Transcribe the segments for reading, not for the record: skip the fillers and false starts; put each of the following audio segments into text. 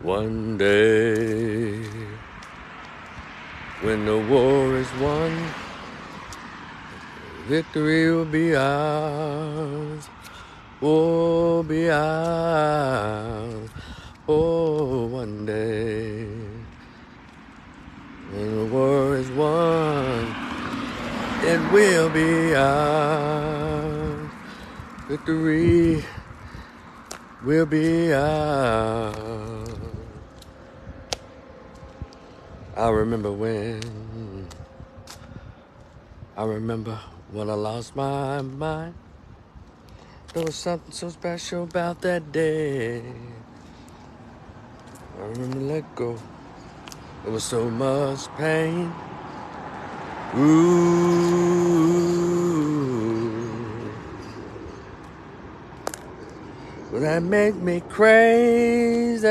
One day, when the war is won, victory will be ours. Will be ours. Oh, one day, when the war is won, it will be ours. Victory will be ours. I remember when I lost my mind. There was something so special about that day. I remember let go. There was so much pain. Ooh, well, that make me crazy.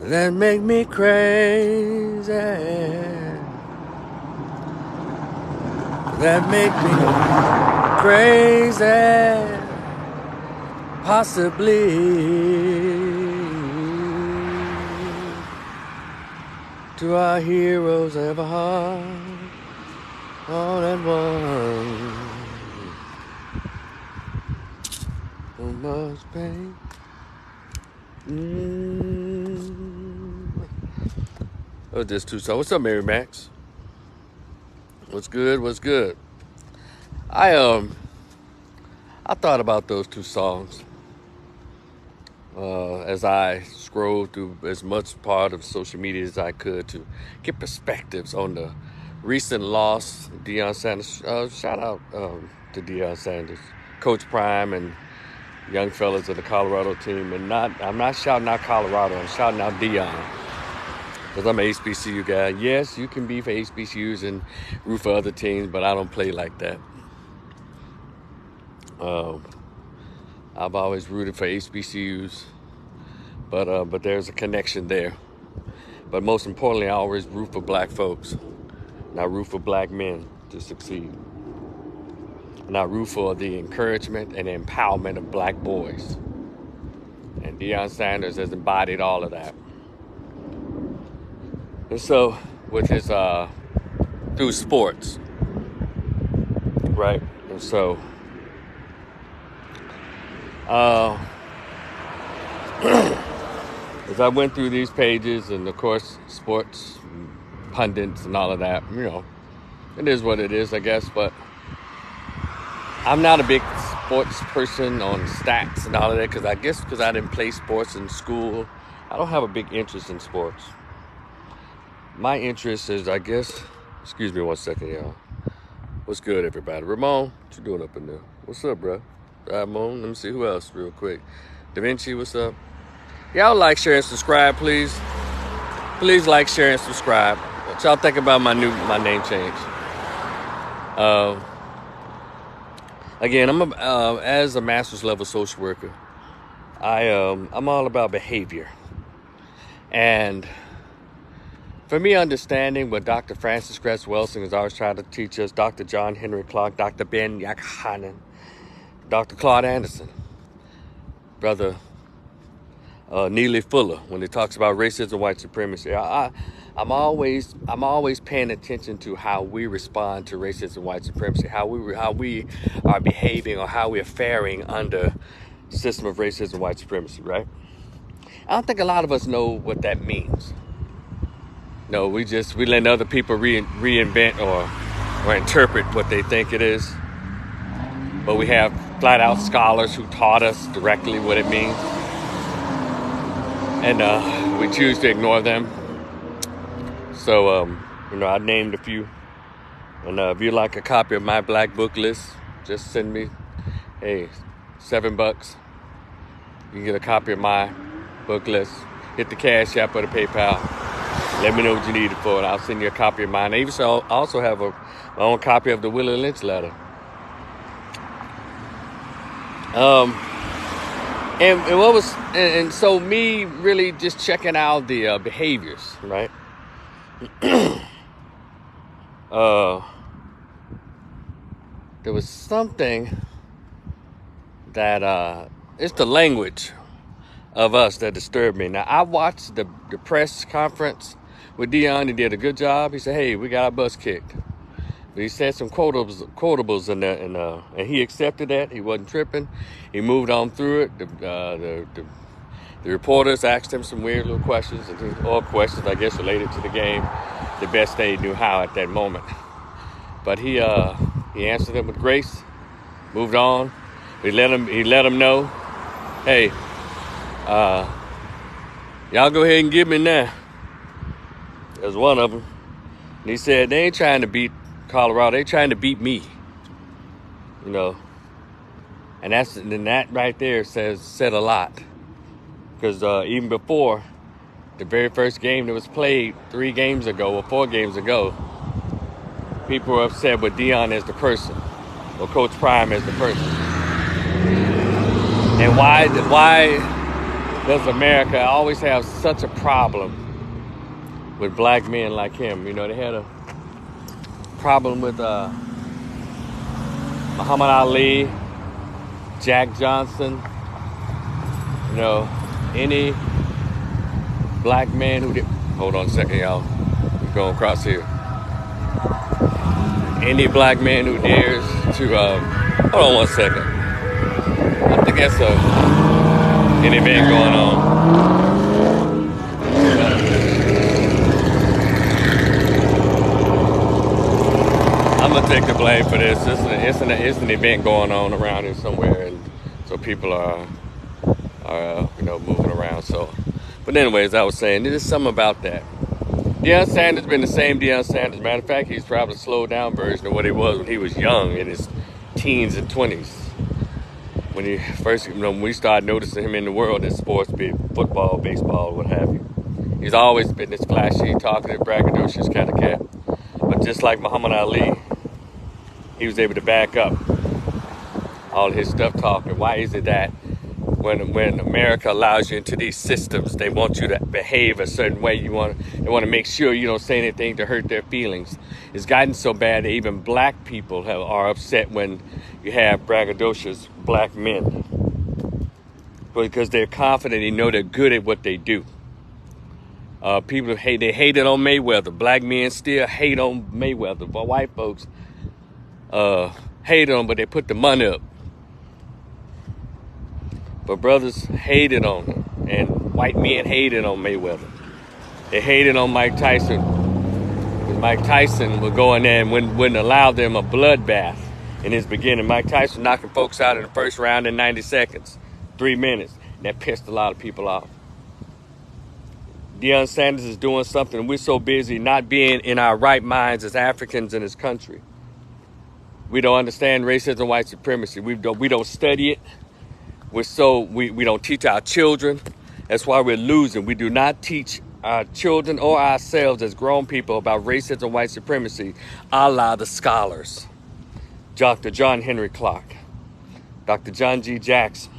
That make me crazy. That make me crazy. Possibly. Do our heroes ever harm all at once? So much pain. Oh, this too. So, what's up, Mary Max? What's good? What's good? I thought about those two songs as I scrolled through as much part of social media as I could to get perspectives on the recent loss. Deion Sanders. Shout out to Deion Sanders, Coach Prime, and young fellas of the Colorado team. And I'm not shouting out Colorado. I'm shouting out Deion. Because I'm an HBCU guy. Yes, you can be for HBCUs and root for other teams, but I don't play like that. I've always rooted for HBCUs, but there's a connection there. But most importantly, I always root for black folks. And I root for black men to succeed. And I root for the encouragement and empowerment of black boys. And Deion Sanders has embodied all of that. And so, with his, through sports, right? And so, as I went through these pages, and of course, sports pundits and all of that, you know, it is what it is, I guess. But I'm not a big sports person on stats and all of that, because I didn't play sports in school, I don't have a big interest in sports. My interest is, I guess, excuse me one second, y'all. What's good, everybody? Ramon, what you doing up in there? What's up, bro? Ramon, let me see who else real quick. Da Vinci, what's up? Y'all like, share, and subscribe, please. Please like, share, and subscribe. What y'all think about my name change? Again, as a master's level social worker, I'm all about behavior. And for me, understanding what Dr. Francis Cress Welsing has always tried to teach us, Dr. John Henry Clark, Dr. Ben Yakhanen, Dr. Claude Anderson, Brother Neely Fuller, when he talks about racism, white supremacy, I'm always paying attention to how we respond to racism, white supremacy, how we are behaving or how we're faring under the system of racism, white supremacy, right? I don't think a lot of us know what that means. No, we let other people reinvent or interpret what they think it is. But we have flat out scholars who taught us directly what it means. And we choose to ignore them. So, I named a few. And if you'd like a copy of my black book list, just send me, $7. You can get a copy of my book list. Hit the Cash App or the PayPal. Let me know what you need it for, and I'll send you a copy of mine. I also have my own copy of the Willie Lynch letter. And so me really just checking out the behaviors, right? There was something that it's the language of us that disturbed me. Now, I watched the press conference with Deion. He did a good job. He said, hey, we got our butts kicked. But he said some quotables in there, and he accepted that. He wasn't tripping. He moved on through it. The reporters asked him some weird little questions, or questions, I guess, related to the game, the best they knew how at that moment. But he answered them with grace, moved on. He let him know, hey, y'all go ahead and give me now. There's one of them. And he said, they ain't trying to beat Colorado, they trying to beat me. You know. And that right there said a lot. Because even before the very first game that was played 3 games ago or 4 games ago, people were upset with Deion as the person, or Coach Prime as the person. And why does America always have such a problem with black men like him? You know, they had a problem with Muhammad Ali, Jack Johnson, you know, any black man who did, hold on a second, y'all, we're going across here. Any black man who dares to, hold on one second. I think that's an event going on. I'm gonna take the blame for this. It's an event going on around here somewhere, and so people are you know, moving around. So, but anyways, I was saying there's something about that. Deion Sanders been the same Deion Sanders. Matter of fact, he's probably a slowed down version of what he was when he was young, in his teens and 20s. When he first, you know, when we started noticing him in the world in sports, be it football, baseball, what have you. He's always been this flashy, talkative, braggadocious kind of cat. But just like Muhammad Ali, he was able to back up all his stuff talking. Why is it that when America allows you into these systems, they want you to behave a certain way? They want to make sure you don't say anything to hurt their feelings. It's gotten so bad that even black people are upset when you have braggadocious black men, because they're confident, they know they're good at what they do. People they hated on Mayweather. Black men still hate on Mayweather. But white folks hate on him, but they put the money up. But brothers hated on him, and white men hated on Mayweather. They hated on Mike Tyson, because Mike Tyson would go in there and wouldn't allow them a bloodbath in his beginning. Mike Tyson knocking folks out in the first round in 90 seconds, 3 minutes. And that pissed a lot of people off. Deion Sanders is doing something. We're so busy not being in our right minds as Africans in this country. We don't understand racism, white supremacy. We don't study it. We don't teach our children. That's why we're losing. We do not teach our children or ourselves as grown people about racism, white supremacy, a la the scholars. Dr. John Henry Clark, Dr. John G. Jackson,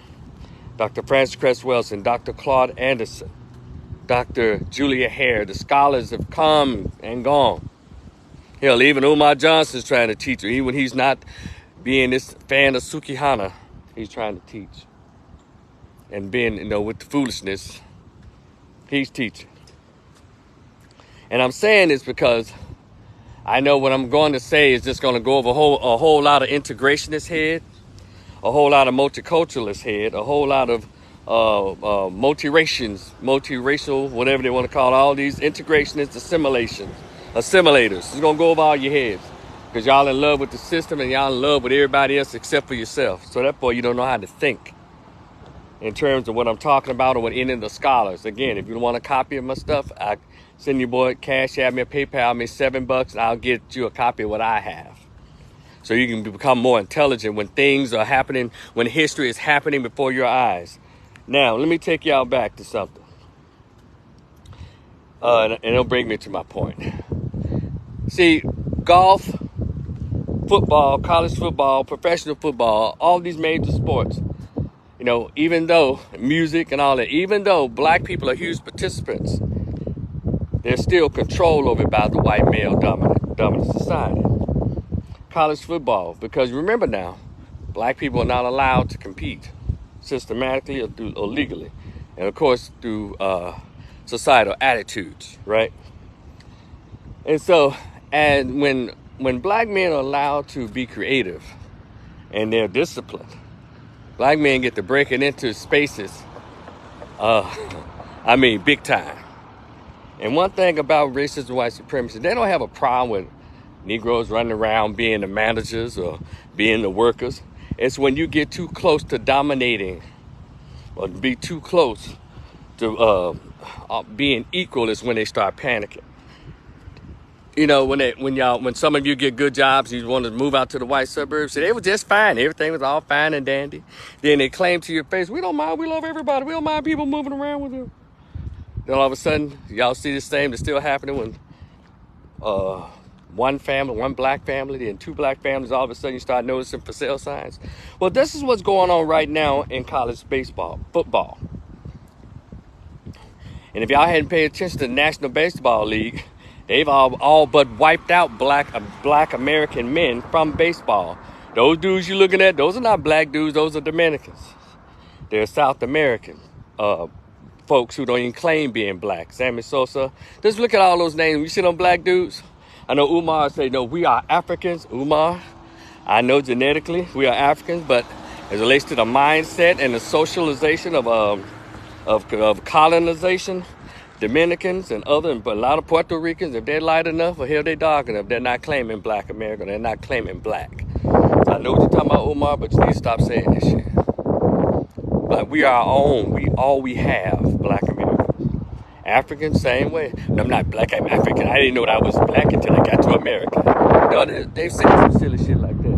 Dr. Francis Cress Welsing, Dr. Claude Anderson, Dr. Julia Hare. The scholars have come and gone. Hell, even Umar Johnson's trying to teach. Even when he's not being this fan of Sukihana, he's trying to teach. And being, you know, with the foolishness, he's teaching. And I'm saying this because I know what I'm going to say is just going to go over a whole lot of integrationist head, a whole lot of multiculturalist head, a whole lot of multiracial, whatever they want to call it, all these integrationists, assimilators. It's going to go over all your heads because y'all in love with the system and y'all in love with everybody else except for yourself. So therefore, you don't know how to think in terms of what I'm talking about or what any of the scholars. Again, if you want a copy of my stuff, I send your boy Cash App me, PayPal me $7, and I'll get you a copy of what I have. So you can become more intelligent when things are happening, when history is happening before your eyes. Now, let me take y'all back to something. And it'll bring me to my point. See, golf, football, college football, professional football, all these major sports, you know, even though music and all that, even though black people are huge participants, there's still control over it by the white male dominant society. College football, because remember now, black people are not allowed to compete systematically or legally. and of course through societal attitudes, right? And so, and when black men are allowed to be creative and they're disciplined, black men get to breaking into spaces, I mean, big time. And one thing about racist and white supremacy, they don't have a problem with Negroes running around being the managers or being the workers. It's when you get too close to dominating or be too close to being equal is when they start panicking. You know, when some of you get good jobs, you want to move out to the white suburbs. So they were just fine. Everything was all fine and dandy. Then they claim to your face, we don't mind. We love everybody. We don't mind people moving around with them. Then all of a sudden, y'all see the same that's still happening when one family, one black family, then two black families, all of a sudden you start noticing for sale signs. Well, this is what's going on right now in college football. And if y'all hadn't paid attention to the National Baseball League, they've all but wiped out black American men from baseball. Those dudes you're looking at, those are not black dudes, those are Dominicans. They're South American folks who don't even claim being black. Sammy Sosa. Just look at all those names. You see them black dudes? I know Umar say, no, we are Africans. Umar, I know genetically we are Africans, but as it relates to the mindset and the socialization of colonization, Dominicans and but a lot of Puerto Ricans, if they're light enough or hell they dark enough, they're not claiming black America. They're not claiming black. So I know what you're talking about, Umar, but you need to stop saying this shit. But we are our own. We have black Americans. Africans, same way. I'm not black, I'm African. I didn't know that I was black until I got to America. No, they've said some silly shit like that.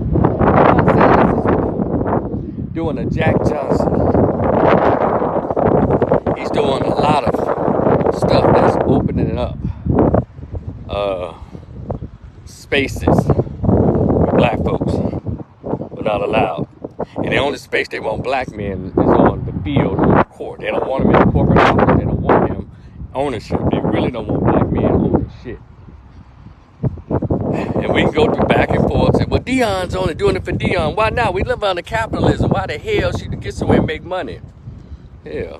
Doing a Jack Johnson. He's doing a lot of stuff that's opening up spaces where black folks are not allowed. And the only space they want black men is on the field or the court. They don't want them in the corporate office. They don't want them ownership. They really don't want black men owning shit. And we can go through back and forth and say, well, Dion's only doing it for Dion. Why not? We live under capitalism. Why the hell she get somewhere and make money? Yeah.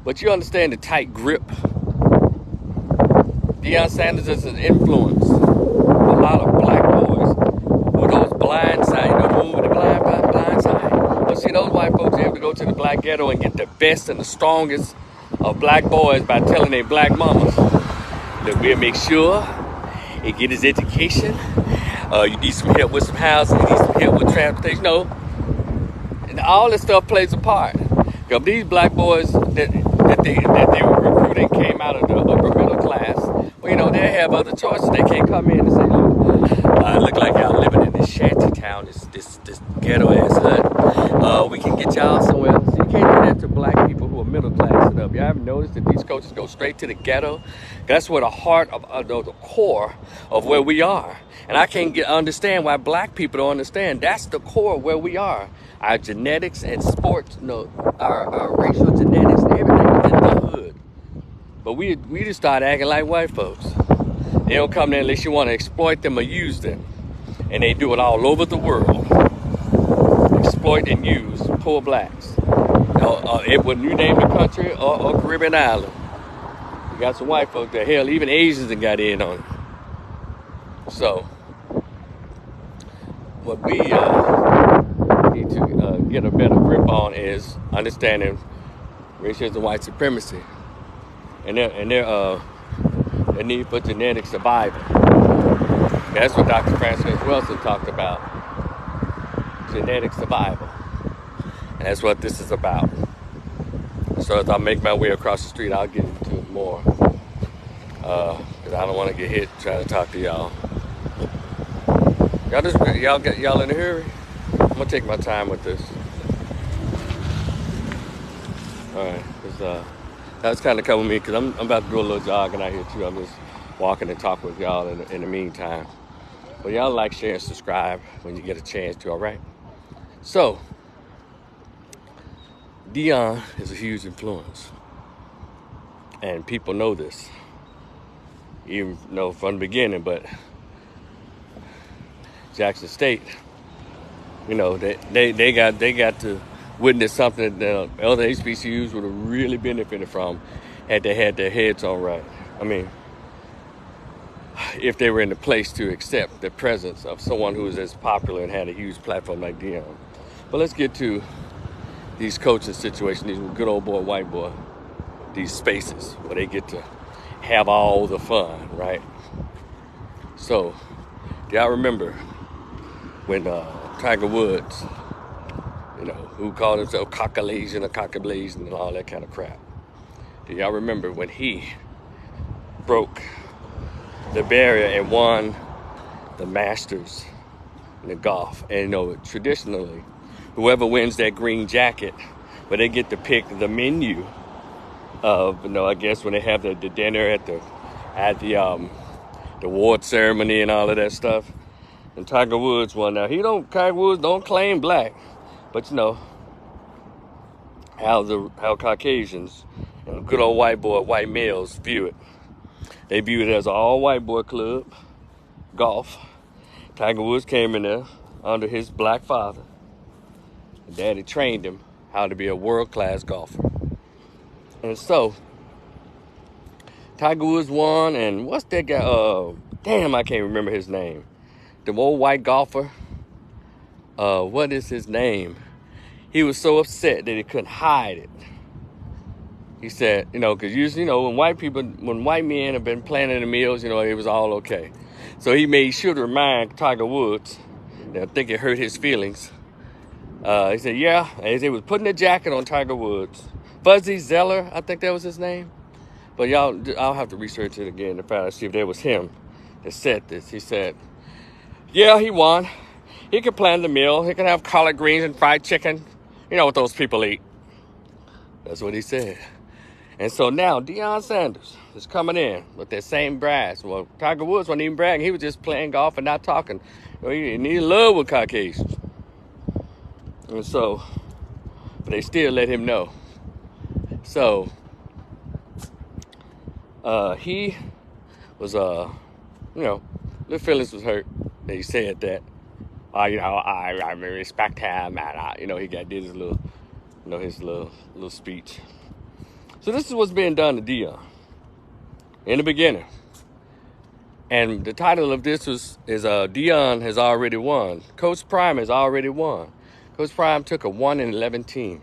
But you understand the tight grip. Deion Sanders is an influence for a lot of black boys who those blind side, you know, the movie The Blind Side. But see, those white folks are able to go to the black ghetto and get the best and the strongest of black boys by telling their black mamas that we'll make sure he get his education. You need some help with some housing. You need some help with transportation. No, and all this stuff plays a part. Because these black boys that they were recruiting came out of the upper middle class. Well, you know, they have other choices. They can't come in and say, look like y'all living in this shanty town, this ghetto ass hut. We can get y'all somewhere else. You can't do that to black people who are middle class and up. Y'all ever noticed that these coaches go straight to the ghetto? That's where the heart of the core of where we are. And I can't understand why black people don't understand. That's the core of where we are. Our genetics and sports, you know, our racial genetics and everything is in the hood. But we just start acting like white folks. They don't come there unless you want to exploit them or use them. And they do it all over the world. Exploit and use poor blacks. When you name the country or Caribbean island, you got some white folks there. Hell, even Asians that got in on it. So, what we need to get a better grip on is understanding racism and white supremacy and their need for genetic survival. That's what Dr. Francis Wilson talked about, genetic survival. And that's what this is about. So as I make my way across the street, I'll get into it more. Because I don't want to get hit trying to talk to y'all. Y'all in a hurry? I'm going to take my time with this. Alright, that's kind of covering me because I'm about to do a little jogging out here too. I'm just walking and talking with y'all in the meantime. But y'all like, share, and subscribe when you get a chance to, alright? So, Deion is a huge influence. And people know this. Even know from the beginning, but Jackson State, you know, they got to witnessed something that other HBCUs would have really benefited from had they had their heads on right. I mean, if they were in the place to accept the presence of someone who is as popular and had a huge platform like Dion. But let's get to these coaching situations, these good old boy, white boy, these spaces where they get to have all the fun, right? So, do y'all remember when Tiger Woods, who called himself Caucasian or Caucasian and all that kind of crap? Do y'all remember when he broke the barrier and won the Masters in the golf? And traditionally, whoever wins that green jacket, where they get to pick the menu of, I guess when they have the dinner at the award ceremony and all of that stuff. And Tiger Woods won. Now Tiger Woods don't claim black, but how Caucasians and good old white males view it. They view it as an all white boy club, golf. Tiger Woods came in there under his black father. Daddy trained him how to be a world-class golfer. And so, Tiger Woods won, and what's that guy? I can't remember his name. The old white golfer. What is his name? He was so upset that he couldn't hide it. He said, because usually, when white men have been planning the meals, it was all okay. So he made sure to remind Tiger Woods, I think it hurt his feelings. He said, yeah, as he was putting the jacket on Tiger Woods. Fuzzy Zeller, I think that was his name. But I'll have to research it again to find out, see if that was him that said this. He said, yeah, he won. He could plan the meal. He could have collard greens and fried chicken. You know what those people eat. That's what he said. And so now Deion Sanders is coming in with that same brass. Well, Tiger Woods wasn't even bragging. He was just playing golf and not talking. He in love with Caucasians. And so, but they still let him know. So, he was, the feelings was hurt that he said that. I respect him, and he did his little, little speech. So this is what's being done to Dion in the beginning. And the title of this is Dion has already won. Coach Prime has already won. Coach Prime took a 1-11 team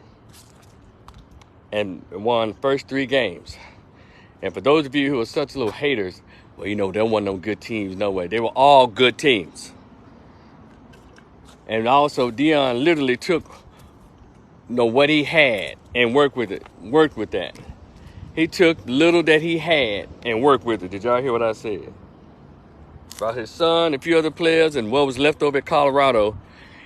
and won first 3 games. And for those of you who are such little haters, well, there wasn't no good teams, no way. They were all good teams. And also, Dion literally took what he had and worked with that. He took little that he had and worked with it. Did y'all hear what I said? About his son, a few other players, and what was left over at Colorado.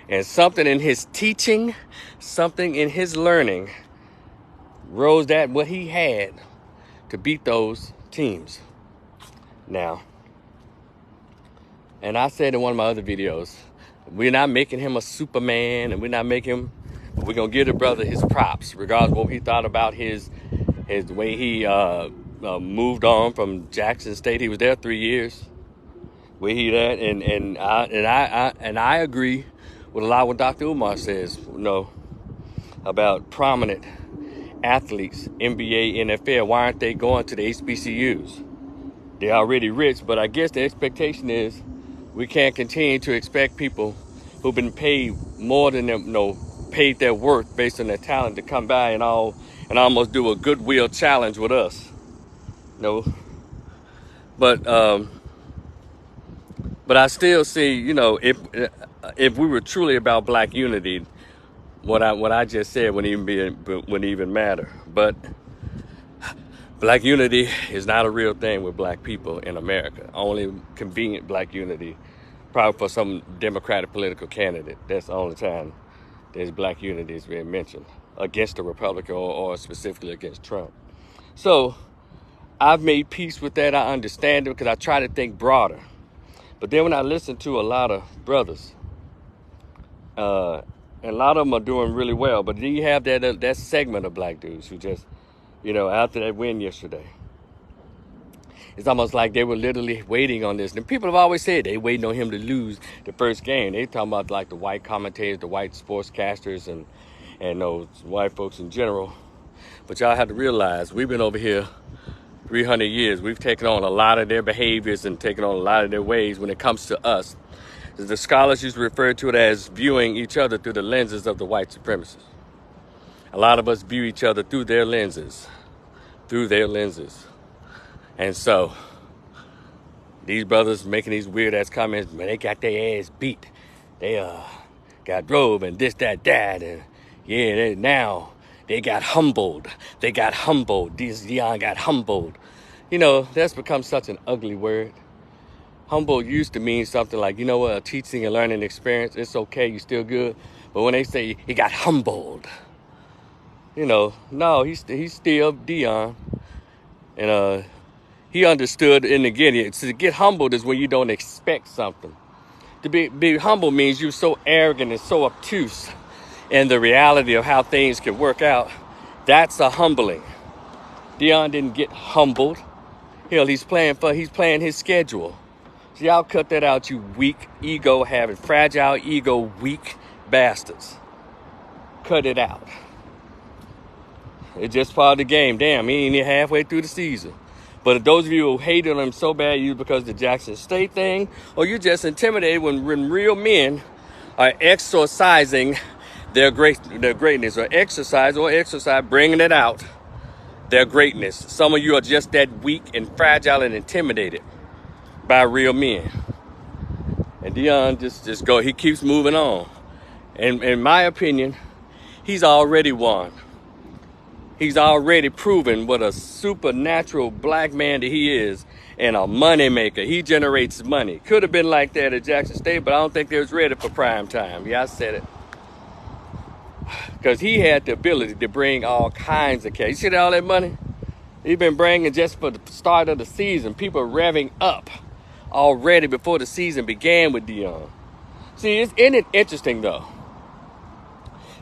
And something in his teaching, something in his learning, rose that what he had to beat those teams. Now, and I said in one of my other videos, we're not making him a Superman, and we're not making him, but we're going to give the brother his props, regardless of what he thought about his way he moved on from Jackson State. He was there 3 years. Where he at, and I agree with a lot of what Dr. Umar says, about prominent athletes, NBA, NFL. Why aren't they going to the HBCUs? They're already rich, but I guess the expectation is we can't continue to expect people who've been paid more than them, paid their worth based on their talent to come by and almost do a goodwill challenge with us. But I still see, if we were truly about black unity, what I just said wouldn't even matter. But black unity is not a real thing with black people in America. Only convenient black unity, probably for some Democratic political candidate. That's the only time there's black unity is being mentioned against a Republican or specifically against Trump. So I've made peace with that. I understand it because I try to think broader. But then when I listen to a lot of brothers, and a lot of them are doing really well, but then you have that segment of black dudes who just, after that win yesterday, it's almost like they were literally waiting on this. And people have always said they waiting on him to lose the first game. They talking about like the white commentators, the white sportscasters, and and those white folks in general. But y'all have to realize we've been over here 300 years. We've taken on a lot of their behaviors and taken on a lot of their ways when it comes to us. The scholars used to refer to it as viewing each other through the lenses of the white supremacists. A lot of us view each other through their lenses. And so these brothers making these weird ass comments, man, they got their ass beat. They got drove and this, that, and yeah, now they got humbled. Dion got humbled. You know, that's become such an ugly word. Humble used to mean something like, you know what, a teaching and learning experience. It's okay, you still good. But when they say he got humbled, you know, no, he's still Dion. And he understood, and again, to get humbled is when you don't expect something. To be humble means you're so arrogant and so obtuse in the reality of how things can work out. That's a humbling. Dion didn't get humbled. Hell, he's playing his schedule. So y'all cut that out, you weak, ego-having, fragile, ego, weak bastards. Cut it out. It's just part of the game. Damn, he ain't even halfway through the season. But if those of you who hated him so bad, you because of the Jackson State thing, or you're just intimidated when real men are exercising their greatness, or exercise, bringing it out, their greatness. Some of you are just that weak and fragile and intimidated by real men. And Dion just go, he keeps moving on. And in my opinion, he's already won. He's already proven what a supernatural black man that he is and a money maker. He generates money. Could have been like that at Jackson State, but I don't think they was ready for prime time. Yeah, I said it. Because he had the ability to bring all kinds of cash. You see all that money he's been bringing just for the start of the season? People revving up already before the season began with Dion. See, isn't it interesting though?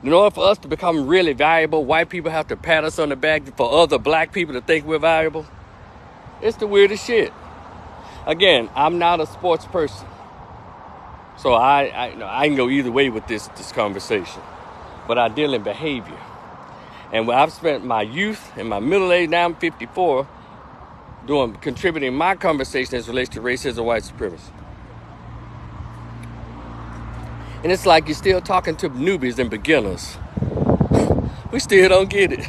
In order for us to become really valuable, white people have to pat us on the back for other black people to think we're valuable. It's the weirdest shit. Again, I'm not a sports person, so I can go either way with this conversation. But I deal in behavior. And when I've spent my youth and my middle age, now I'm 54, contributing my conversation as relates to racism and white supremacy. And it's like you're still talking to newbies and beginners. We still don't get it.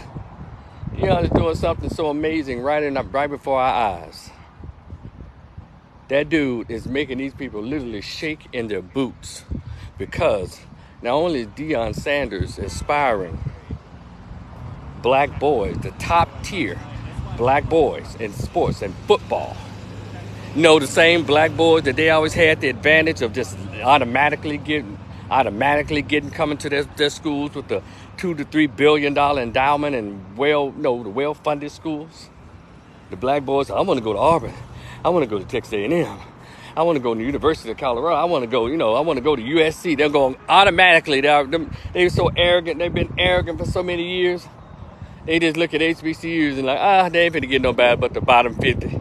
Dion is doing something so amazing right before our eyes. That dude is making these people literally shake in their boots, because not only is Deion Sanders inspiring black boys, the top tier black boys in sports and football. You know, the same black boys that they always had the advantage of just automatically getting coming to their schools with the $2 to $3 billion endowment and the well-funded schools. The black boys, I want to go to Auburn. I want to go to Texas A&M. I want to go to the University of Colorado. I want to go to USC. They're going automatically. They're so arrogant. They've been arrogant for so many years. They just look at HBCUs and like, they ain't finna get no bad but the bottom 50.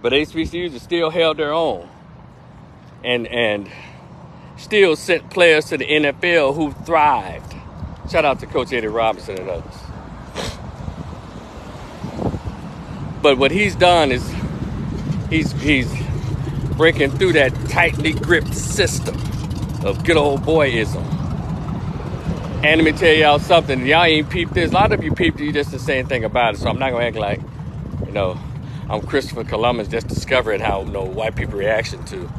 But HBCUs have still held their own. And still sent players to the NFL who thrived. Shout out to Coach Eddie Robinson and others. But what he's done is he's breaking through that tightly gripped system of good old boyism. And let me tell y'all something. Y'all ain't peeped this. A lot of you peeped it. You just didn't say anything about it. So I'm not going to act like, I'm Christopher Columbus just discovering how white people reaction to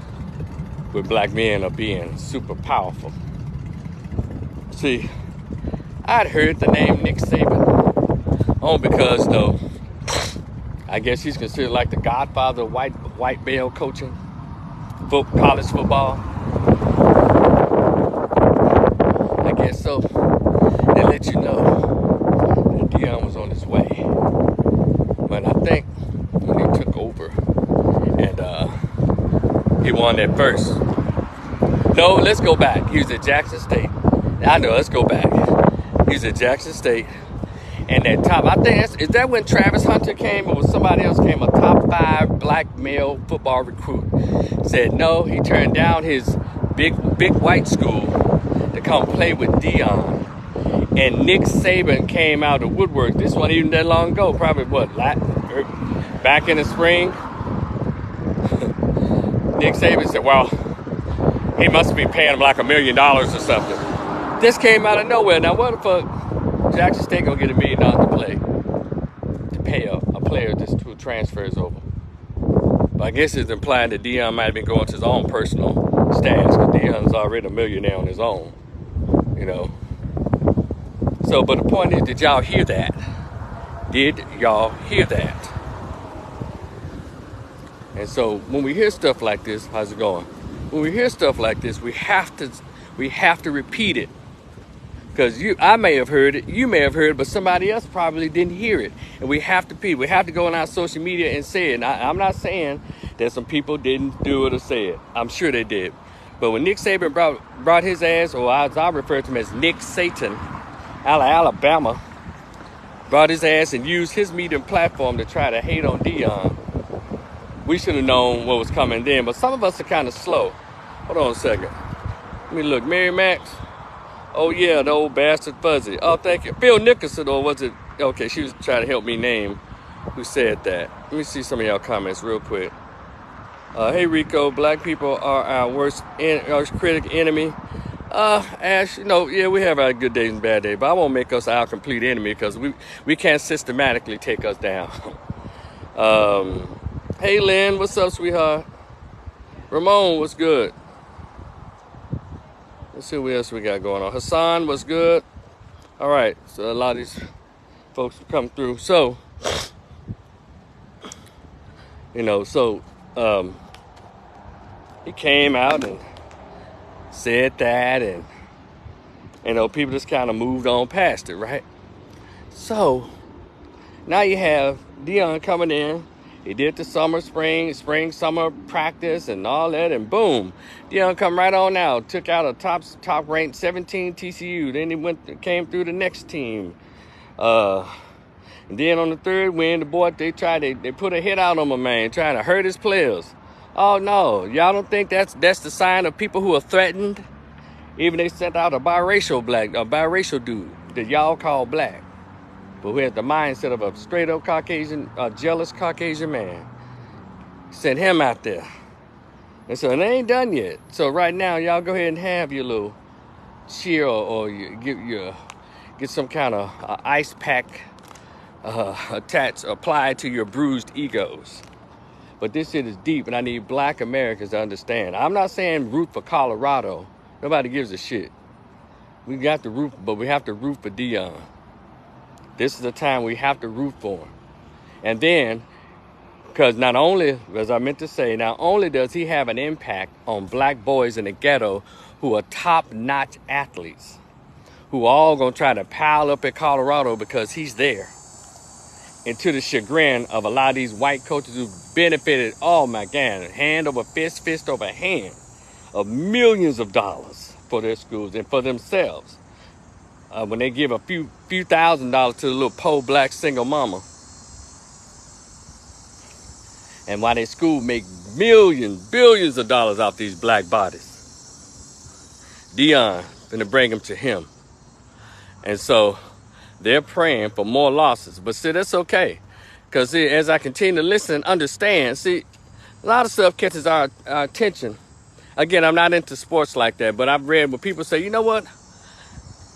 with black men are being super powerful. See, I'd heard the name Nick Saban only because I guess he's considered like the godfather of white male coaching, college football. I guess so. They let you know that Dion was on his way. But I think when he took over and he won that first. No, let's go back. He was at Jackson State. I know, let's go back. He was at Jackson State. And that top, I think, is that when Travis Hunter came or was somebody else came, a top 5 black male football recruit? Said no, he turned down his big white school to come play with Dion And Nick Saban came out of the woodwork. This wasn't even that long ago. Probably, back in the spring. Nick Saban said, well, he must be paying him like $1 million or something. This came out of nowhere. Now, what the fuck? Jackson State gonna get $1 million to pay a player just who transfers over. But I guess it's implying that Deion might have been going to his own personal stash, because Deion's already a millionaire on his own, you know. So, but the point is, did y'all hear that? Did y'all hear that? And so when we hear stuff like this, how's it going? When we hear stuff like this, we have to repeat it. Because I may have heard it, you may have heard it, but somebody else probably didn't hear it. And we have to repeat. We have to go on our social media and say it. I'm not saying that some people didn't do it or say it. I'm sure they did. But when Nick Saban brought his ass, or as I refer to him as Nick Satan, out of Alabama, brought his ass and used his media platform to try to hate on Deion, we should have known what was coming then. But some of us are kind of slow. Hold on a second. Let me look. Mary Max. Oh, yeah, the old bastard Fuzzy. Oh, thank you. Bill Nicholson, or was it? Okay, she was trying to help me name who said that. Let me see some of y'all comments real quick. Hey, Rico, black people are our worst critic enemy. Ash, you know, yeah, we have our good days and bad days, but I won't make us our complete enemy, because we can't systematically take us down. Hey, Lynn, what's up, sweetheart? Ramon, what's good? Let's see what else we got going on. Hassan, what's good? All right, so a lot of these folks come through. So, you know, he came out and said that, and, you know, people just kind of moved on past it, right? So, now you have Deion coming in. He did the spring, summer practice and all that, and boom, Deion come right on out. Took out a top ranked 17 TCU. Then he came through the next team. And then on the third win, the boy, they put a hit out on my man, trying to hurt his players. Oh no, y'all don't think that's the sign of people who are threatened? Even they sent out a biracial dude that y'all call black, but who has the mindset of a straight up Caucasian, jealous Caucasian man. Sent him out there. And so it ain't done yet. So right now, y'all go ahead and have your little cheer, or you get some kind of ice pack applied to your bruised egos. But this shit is deep, and I need black Americans to understand. I'm not saying root for Colorado. Nobody gives a shit. We got to root, but we have to root for Deion. This is the time we have to root for him. And then, because not only, as I meant to say, not only does he have an impact on black boys in the ghetto who are top-notch athletes, who are all going to try to pile up at Colorado because he's there, and to the chagrin of a lot of these white coaches who benefited, oh my God, hand over fist, fist over hand, of millions of dollars for their schools and for themselves. When they give a few $1,000s to the little poor black single mama, and while their school make billions of dollars off these black bodies, Deion gonna bring them to him. And so they're praying for more losses. But see, that's okay, because as I continue to listen and understand, see, a lot of stuff catches our attention. Again, I'm not into sports like that, but I've read when people say, you know what,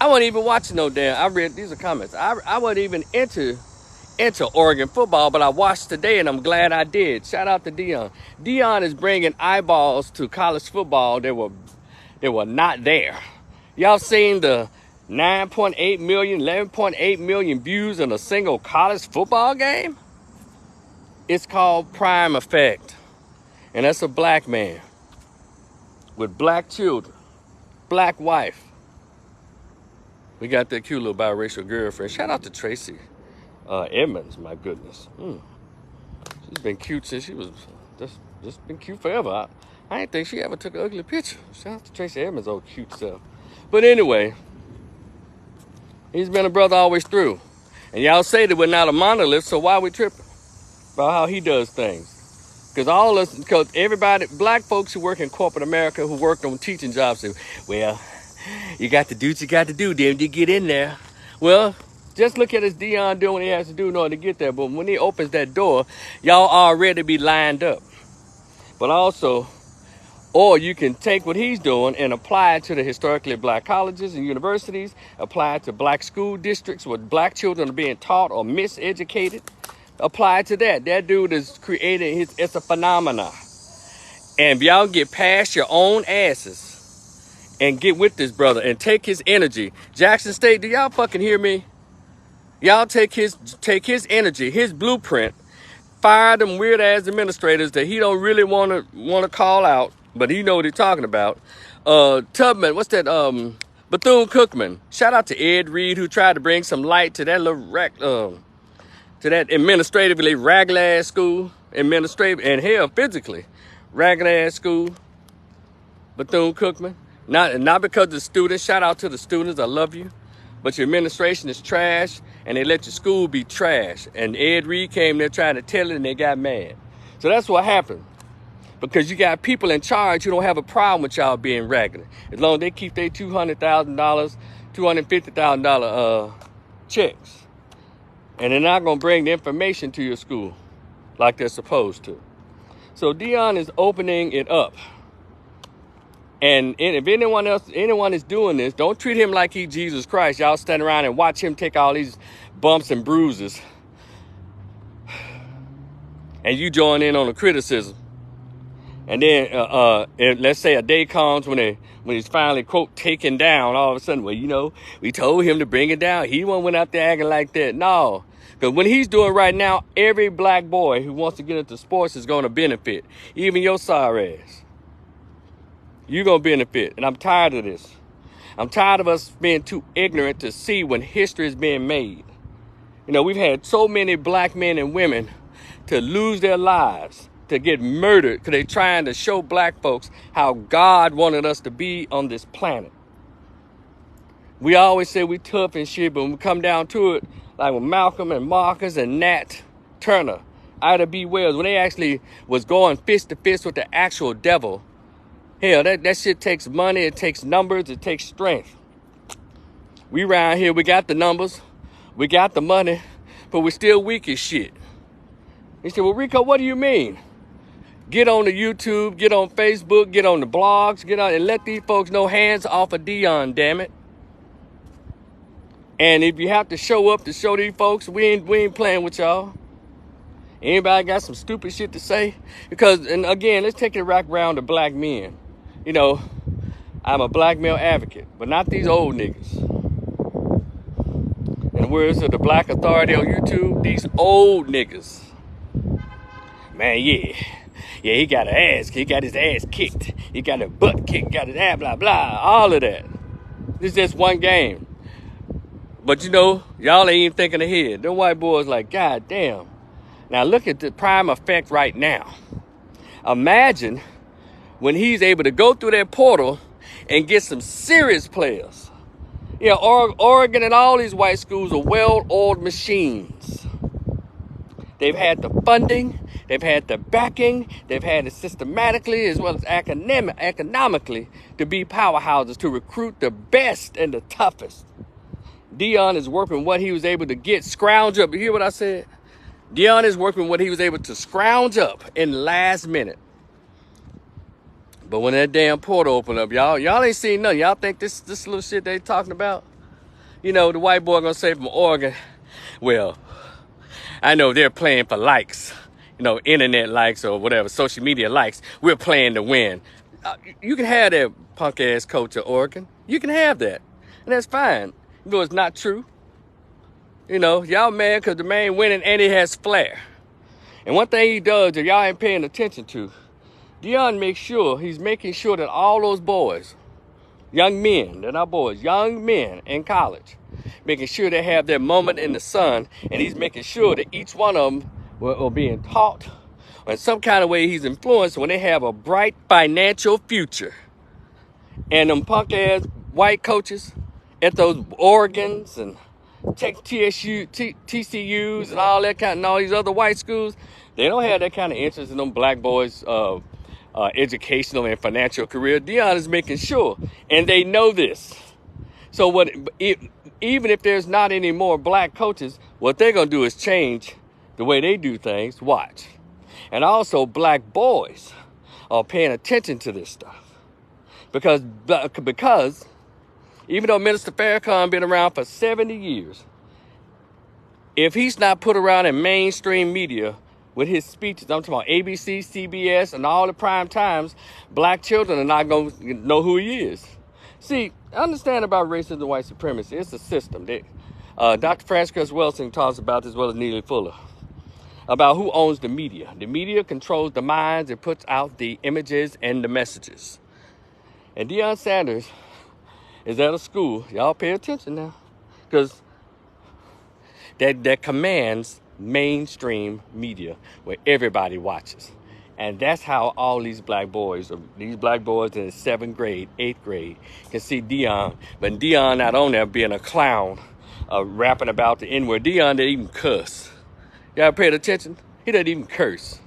I wasn't even watching no damn. I read, these are comments. I wasn't even into Oregon football, but I watched today, and I'm glad I did. Shout out to Deion. Deion is bringing eyeballs to college football that were not there. Y'all seen the 9.8 million, 11.8 million views in a single college football game? It's called Prime Effect, and that's a black man with black children, black wife. We got that cute little biracial girlfriend. Shout out to Tracy Edmonds, my goodness. She's been cute since she was just been cute forever. I didn't think she ever took an ugly picture. Shout out to Tracy Edmonds' old cute self. But anyway, he's been a brother always through. And y'all say that we're not a monolith, so why are we tripping about how he does things? Because everybody, black folks who work in corporate America, who worked on teaching jobs, say, well, you got to do what you got to do, then you get in there. Well, just look at his Dion doing what he has to do in order to get there. But when he opens that door, y'all already be lined up. But also, or you can take what he's doing and apply it to the historically black colleges and universities, apply it to black school districts where black children are being taught or miseducated. Apply it to that. That dude is creating it's a phenomena. And if y'all get past your own asses and get with this brother and take his energy. Jackson State, do y'all fucking hear me? Y'all take his energy, his blueprint, fire them weird ass administrators that he don't really want to call out, but he know what he's talking about. Tubman, what's that? Bethune-Cookman. Shout out to Ed Reed who tried to bring some light to that little to that administratively ragged ass school, administrative and hell physically ragged ass school. Bethune-Cookman. Not because of the students. Shout out to the students. I love you. But your administration is trash, and they let your school be trash. And Ed Reed came there trying to tell it, and they got mad. So that's what happened. Because you got people in charge who don't have a problem with y'all being ragged. As long as they keep their $200,000, $250,000 checks. And they're not going to bring the information to your school like they're supposed to. So Dion is opening it up. And if anyone is doing this, don't treat him like he's Jesus Christ. Y'all stand around and watch him take all these bumps and bruises. And you join in on the criticism. And then let's say a day comes when he's finally, quote, taken down, all of a sudden, well, you know, we told him to bring it down. He went out there acting like that. No, because what he's doing right now, every black boy who wants to get into sports is going to benefit. Even your sorry ass. You're going to benefit. And I'm tired of this. I'm tired of us being too ignorant to see when history is being made. You know, we've had so many black men and women to lose their lives, to get murdered, because they're trying to show black folks how God wanted us to be on this planet. We always say we tough and shit, but when we come down to it, like with Malcolm and Marcus and Nat Turner, Ida B. Wells, when they actually was going fist to fist with the actual devil, hell, that shit takes money, it takes numbers, it takes strength. We around here, we got the numbers, we got the money, but we're still weak as shit. He said, well, Rico, what do you mean? Get on the YouTube, get on Facebook, get on the blogs, get on and let these folks know hands off of Dion, damn it. And if you have to show up to show these folks, we ain't playing with y'all. Anybody got some stupid shit to say? Because, and again, let's take it right around to black men. You know, I'm a black male advocate, but not these old niggas. In the words of the Black Authority on YouTube, these old niggas. Man, yeah, he got his ass kicked. He got a butt kicked, got his ass, blah, blah, all of that. This is just one game. But you know, y'all ain't even thinking ahead. Them white boys like, God damn. Now look at the prime effect right now. Imagine when he's able to go through that portal and get some serious players. Yeah, Oregon and all these white schools are well-oiled machines. They've had the funding, they've had the backing, they've had it systematically as well as economically to be powerhouses, to recruit the best and the toughest. Dion is working what he was able to get, scrounge up. You hear what I said? Dion is working what he was able to scrounge up in the last minute. But when that damn portal opened up, y'all ain't seen nothing. Y'all think this little shit they talking about? You know, the white boy gonna say from Oregon, well, I know they're playing for likes, you know, internet likes or whatever, social media likes. We're playing to win. You can have that punk ass coach of Oregon. You can have that. And that's fine. Though it's not true. You know, y'all mad because the man winning and he has flair. And one thing he does that y'all ain't paying attention to, Dion makes sure, he's making sure that all those boys, young men, they're not boys, young men in college, making sure they have their moment in the sun, and he's making sure that each one of them are being taught, or in some kind of way he's influenced when they have a bright financial future. And them punk-ass white coaches at those Oregons and TCUs and all that kind, and all these other white schools, they don't have that kind of interest in them black boys' educational and financial career. Dion is making sure, and they know this. So even if there's not any more black coaches, what they're going to do is change the way they do things. Watch. And also black boys are paying attention to this stuff. Because even though Minister Farrakhan been around for 70 years, if he's not put around in mainstream media with his speeches, I'm talking about ABC, CBS, and all the prime times, black children are not going to know who he is. See, understand about racism and white supremacy. It's a system. Dr. Frances Wilson talks about this as well as Neely Fuller, about who owns the media. The media controls the minds and puts out the images and the messages. And Deion Sanders is at a school. Y'all pay attention now. Because that commands mainstream media where everybody watches. And that's how all these black boys in the 7th grade, 8th grade, can see Deion. But Deion not on there being a clown, rapping about the N-word. Deion didn't even cuss. Y'all paid attention? He doesn't even curse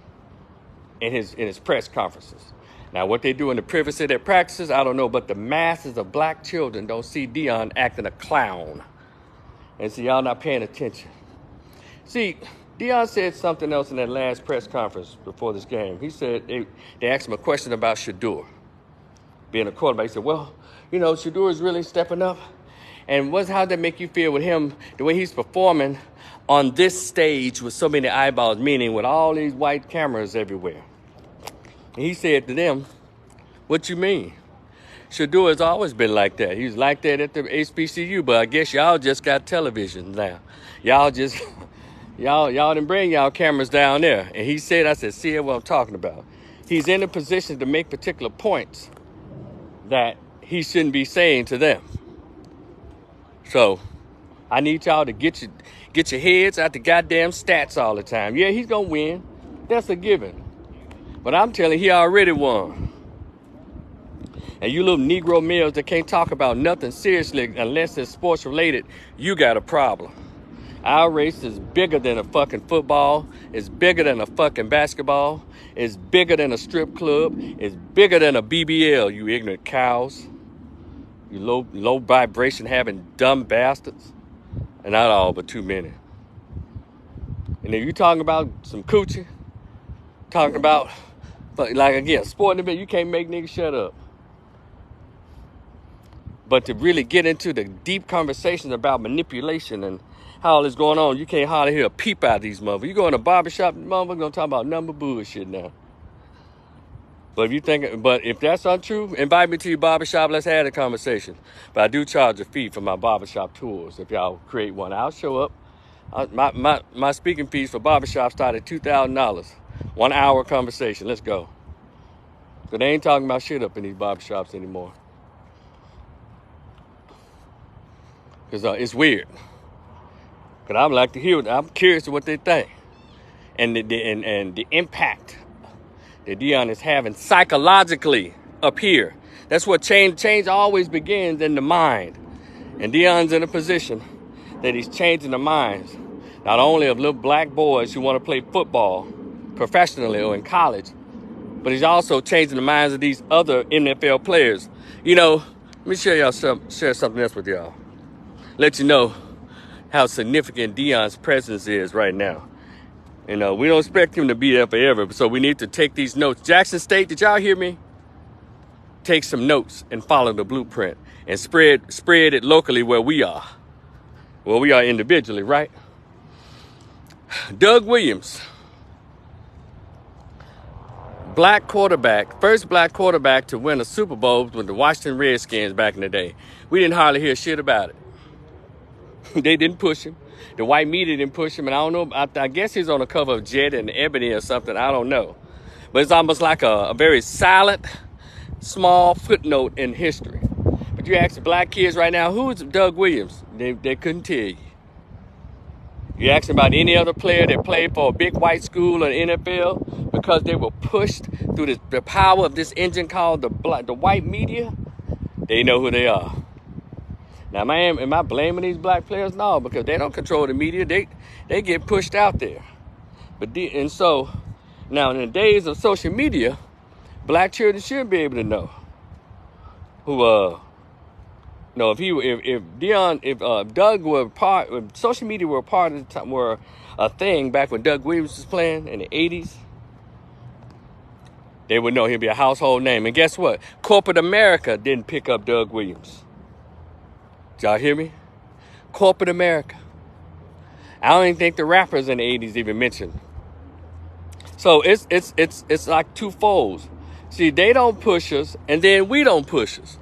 in his press conferences. Now, what they do in the privacy of their practices, I don't know, but the masses of black children don't see Deion acting a clown. And so y'all not paying attention. See, Deion said something else in that last press conference before this game. He said, they asked him a question about Shador being a quarterback. He said, well, you know, Shador is really stepping up. And how did that make you feel with him, the way he's performing on this stage with so many eyeballs, meaning with all these white cameras everywhere? And he said to them, what you mean? Shador has always been like that. He was like that at the HBCU, but I guess y'all just got television now. Y'all didn't bring y'all cameras down there. And he said, I said, see what I'm talking about. He's in a position to make particular points that he shouldn't be saying to them. So I need y'all to get your heads out the goddamn stats all the time. Yeah, he's going to win. That's a given. But I'm telling you, he already won. And you little Negro males that can't talk about nothing seriously unless it's sports related, you got a problem. Our race is bigger than a fucking football. It's bigger than a fucking basketball. It's bigger than a strip club. It's bigger than a BBL, you ignorant cows. You low vibration having dumb bastards. And not all, but too many. And if you talking about some coochie, talking about, like again, sporting event, you can't make niggas shut up. But to really get into the deep conversations about manipulation and how all this going on, you can't hardly hear a peep out of these motherfuckers. You go in a barbershop, motherfuckers gonna talk about number bullshit now. But if that's untrue, invite me to your barbershop, let's have a conversation. But I do charge a fee for my barbershop tours. If y'all create one, I'll show up. My speaking fees for barbershop start at $2,000. 1 hour conversation, let's go. But they ain't talking about shit up in these barbershops anymore. Because it's weird. But I'd like to hear. I'm curious to what they think, and the impact that Deion is having psychologically up here. That's what change always begins in the mind, and Deion's in a position that he's changing the minds, not only of little black boys who want to play football professionally or in college, but he's also changing the minds of these other NFL players. You know, let me share something else with y'all. Let you know how significant Deion's presence is right now. You know, we don't expect him to be there forever, so we need to take these notes. Jackson State, did y'all hear me? Take some notes and follow the blueprint and spread it locally where we are individually, right? Doug Williams, first black quarterback to win a Super Bowl with the Washington Redskins back in the day. We didn't hardly hear shit about it. They didn't push him. The white media didn't push him. And I don't know, I guess he's on the cover of Jet and Ebony or something. I don't know. But it's almost like a very silent, small footnote in history. But you ask the black kids right now, who's Doug Williams? They couldn't tell you. You ask them about any other player that played for a big white school or the NFL, because they were pushed through the power of this engine called the white media, they know who they are. Now, am I blaming these black players? No, because they don't control the media. They get pushed out there. And so, now in the days of social media, black children should be able to know who No, if Doug were if social media were a part of the time, were a thing back when Doug Williams was playing in the 80s, they would know he'd be a household name. And guess what? Corporate America didn't pick up Doug Williams. Did y'all hear me? Corporate America. I don't even think the rappers in the 80s even mentioned. So it's like two folds. See, they don't push us, and then we don't push us.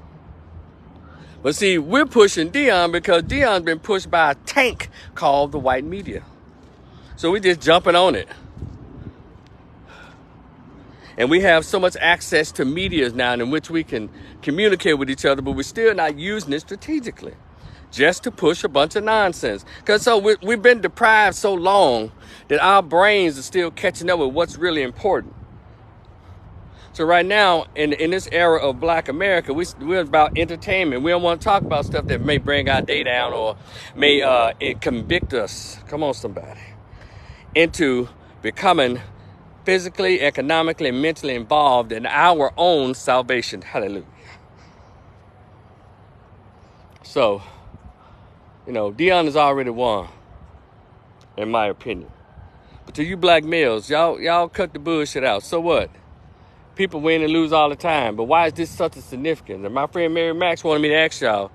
But see, we're pushing Dion because Dion's been pushed by a tank called the white media. So we just jumping on it. And we have so much access to medias now in which we can communicate with each other, but we're still not using it strategically just to push a bunch of nonsense. Because so we've been deprived so long that our brains are still catching up with what's really important. So right now, in this era of Black America, we're about entertainment. We don't want to talk about stuff that may bring our day down or may convict us, come on somebody, into becoming physically, economically, and mentally involved in our own salvation. Hallelujah. So, Dion has already won, in my opinion. But to you black males, y'all cut the bullshit out. So what? People win and lose all the time. But why is this such a significance? And my friend Mary Max wanted me to ask y'all.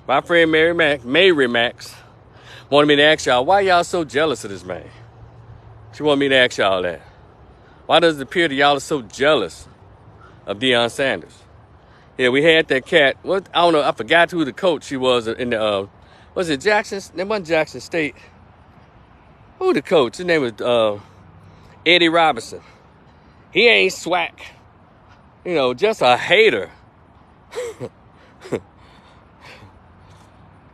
My friend Mary Max wanted me to ask y'all, why y'all so jealous of this man? She wanted me to ask y'all that. Why does it appear that y'all are so jealous of Deion Sanders? Yeah, we had that cat. I don't know. I forgot who the coach he was in the. Was it Jackson? It wasn't Jackson State. Who the coach? His name was Eddie Robinson. He ain't swag. Just a hater.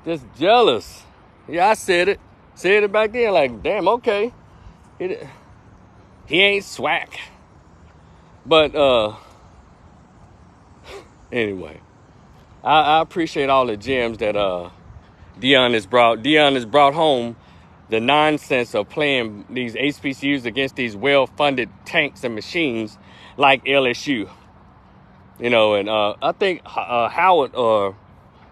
Just jealous. Yeah, I said it. Said it back then. Like, damn, okay. He ain't swag. But anyway, I appreciate all the gems that Dion has brought. Dion has brought home the nonsense of playing these HBCUs against these well-funded tanks and machines like LSU. And I think Howard or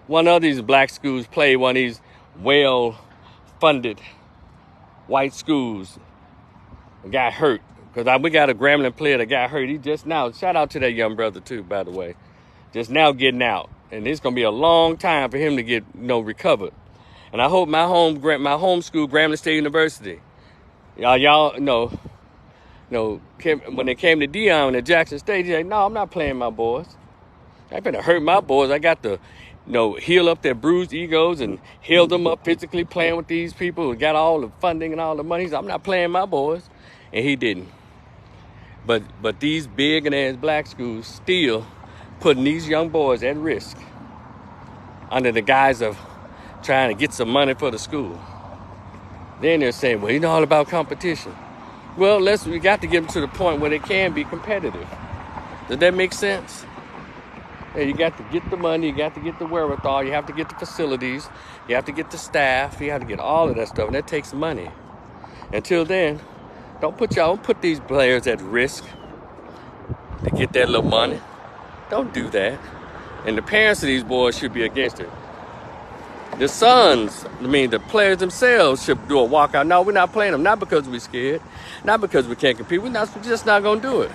one of these black schools played one of these well-funded white schools and got hurt. Because we got a Grambling player that got hurt. He just now, shout out to that young brother too, by the way, just now getting out. And it's going to be a long time for him to get, recovered. And I hope my home school, Grambling State University, y'all know, when they came to Dion at Jackson State, he's like, no, I'm not playing my boys. I better hurt my boys. I got to, heal up their bruised egos and heal them up physically playing with these people who got all the funding and all the money. So I'm not playing my boys. And he didn't. But these big and ass black schools still putting these young boys at risk under the guise of trying to get some money for the school. Then they're saying, well, all about competition. Well, we got to get them to the point where they can be competitive. Does that make sense? Yeah, you got to get the money, you got to get the wherewithal, you have to get the facilities, you have to get the staff, you have to get all of that stuff, and that takes money. Until then, don't put these players at risk to get that little money. Don't do that. And the parents of these boys should be against it. The sons, the players themselves should do a walkout. No, we're not playing them. Not because we're scared. Not because we can't compete. We're just not going to do it.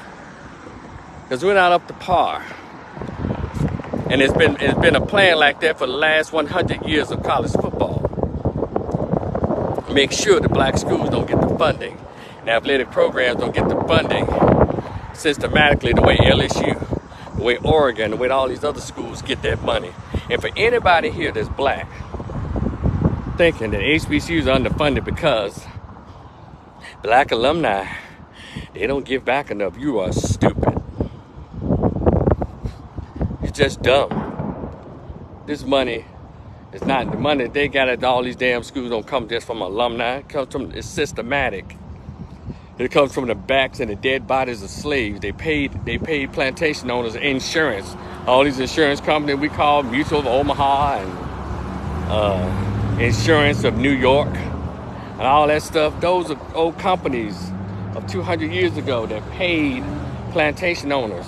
Because we're not up to par. And it's been a plan like that for the last 100 years of college football. Make sure the black schools don't get the funding. And athletic programs don't get the funding systematically the way LSU, the way Oregon, the way all these other schools get that money. And for anybody here that's black, thinking that HBCUs are underfunded because black alumni, they don't give back enough, you are stupid. You're just dumb. This money is not the money they got at all these damn schools. Don't come just from alumni. It's systematic. It comes from the backs and the dead bodies of slaves. They paid plantation owners insurance. All these insurance companies we call Mutual of Omaha and Insurance of New York and all that stuff. Those are old companies of 200 years ago that paid plantation owners,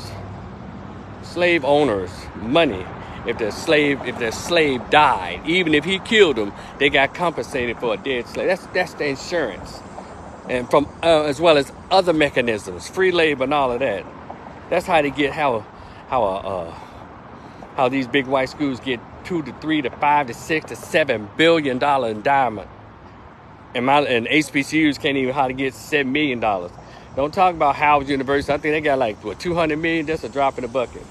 slave owners money if their slave died. Even if he killed them, they got compensated for a dead slave. That's the insurance, and from as well as other mechanisms, free labor and all of that. That's how they get how these big white schools get $2 to $3 to $5 to $6 to $7 billion endowment, and HBCUs can't even how to get $7 million. Don't talk about Howard University. I think they got like what, 200 million. That's a drop in the bucket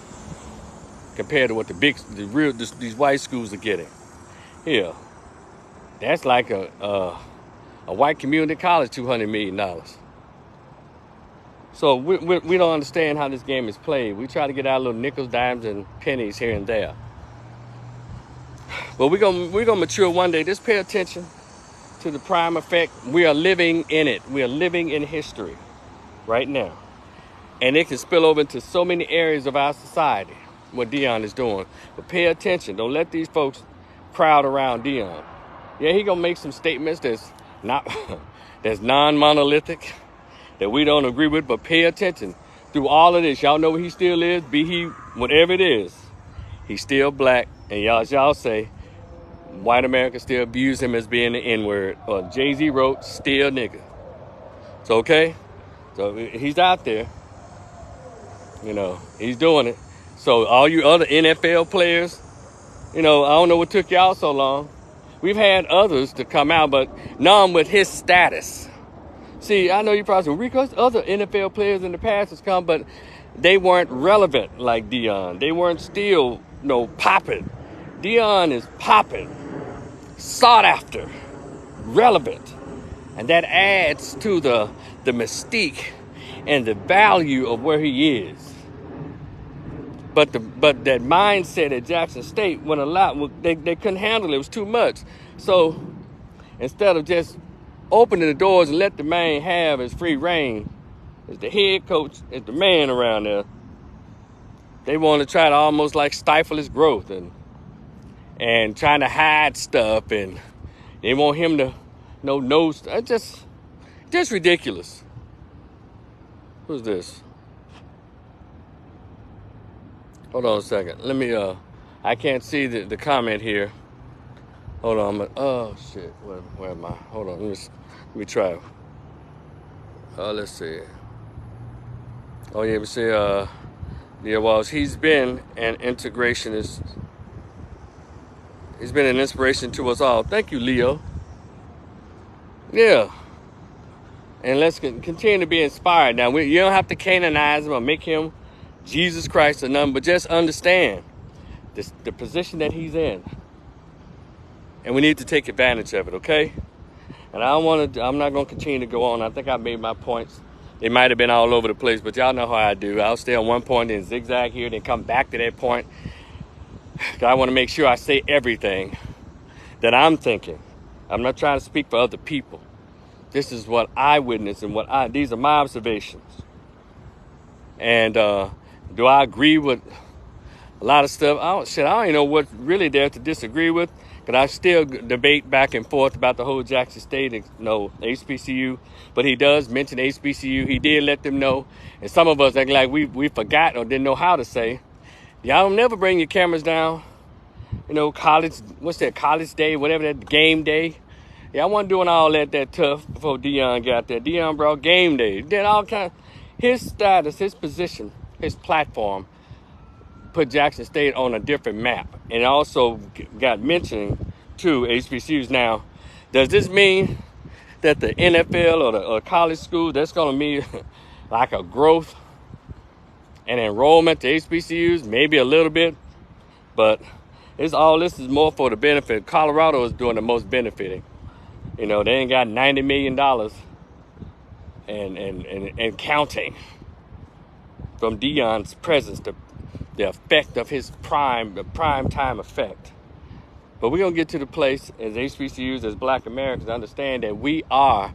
compared to what these white schools are getting. Here, that's like a white community college, $200 million. So we don't understand how this game is played. We try to get our little nickels, dimes, and pennies here and there. But we're gonna mature one day. Just pay attention to the prime effect. We are living in it. We are living in history right now. And it can spill over into so many areas of our society, what Dion is doing. But pay attention. Don't let these folks crowd around Dion. Yeah, he gonna make some statements that's non-monolithic, that we don't agree with, but pay attention. Through all of this, y'all know what he still is, be he whatever it is, he's still black. And y'all say, white America still views him as being the N-word. Or Jay-Z wrote, still nigga. It's okay. So he's out there. You know, he's doing it. So all you other NFL players, you know, I don't know what took y'all so long. We've had others to come out, but none with his status. See, I know you probably say, Rico's other NFL players in the past has come, but they weren't relevant like Dion. They weren't still, popping. Dion is popping, sought after, relevant. And that adds to the mystique and the value of where he is. But that mindset at Jackson State went a lot. They couldn't handle it. It was too much. So instead of just opening the doors and let the man have his free reign, as the head coach, as the man around there, they want to try to almost like stifle his growth and trying to hide stuff, and they want him to know just ridiculous. Who's this? Hold on a second. Let me I can't see the comment here. Hold on. Oh shit. Where am I? Hold on. Let me try. Let's see. Oh yeah, we see Leo Walsh. He's been an integrationist. He's been an inspiration to us all. Thank you, Leo. Yeah. And let's continue to be inspired. Now, you don't have to canonize him or make him Jesus Christ or nothing, but just understand the position that he's in. And we need to take advantage of it, okay? And I'm not going to continue to go on. I think I made my points. They might have been all over the place, but y'all know how I do. I'll stay on one point and zigzag here, then come back to that point. I want to make sure I say everything that I'm thinking. I'm not trying to speak for other people. This is what I witnessed and these are my observations. And do I agree with a lot of stuff? I don't even know what really there to disagree with. Because I still debate back and forth about the whole Jackson State, HBCU. But he does mention HBCU. He did let them know. And some of us act like we forgot or didn't know how to say. Y'all don't never bring your cameras down. College, what's that, college day, whatever that, game day. Yeah, I wasn't doing all that tough before Dion got there. Dion brought game day. Did all kinds. His status, his position, his platform put Jackson State on a different map. And also got mentioned to HBCUs. Now, does this mean that the NFL or the college school, that's going to mean like a growth and enrollment to HBCUs? Maybe a little bit. But this is more for the benefit. Colorado is doing the most benefiting. They ain't got $90 million and counting from Dion's presence, the effect of his the prime time effect. But we're going to get to the place as HBCUs, as black Americans, understand that we are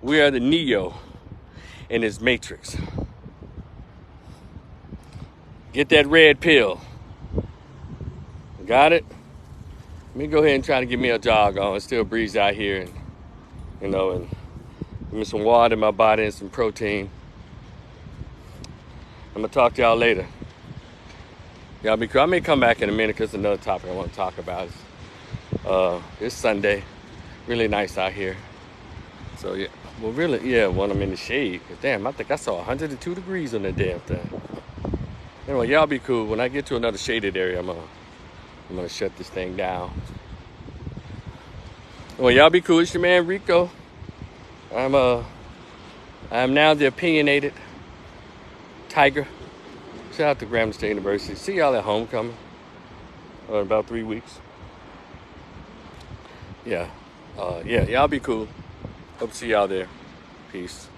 the Neo in this matrix. Get that red pill. Got it? Let me go ahead and try to get me a jog on. It's still breeze out here, and give me some water in my body and some protein. I'm gonna talk to y'all later. Y'all be cool. I may come back in a minute because another topic I want to talk about is it's Sunday. Really nice out here. So yeah, well really, yeah, when I'm in the shade. Damn, I think I saw 102 degrees on that damn thing. Anyway, y'all be cool. When I get to another shaded area, I'm gonna shut this thing down. Well, y'all be cool. It's your man Rico. I'm now the opinionated tiger. Shout out to Grambling State University. See y'all at homecoming in about 3 weeks. Yeah, y'all be cool. Hope to see y'all there. Peace.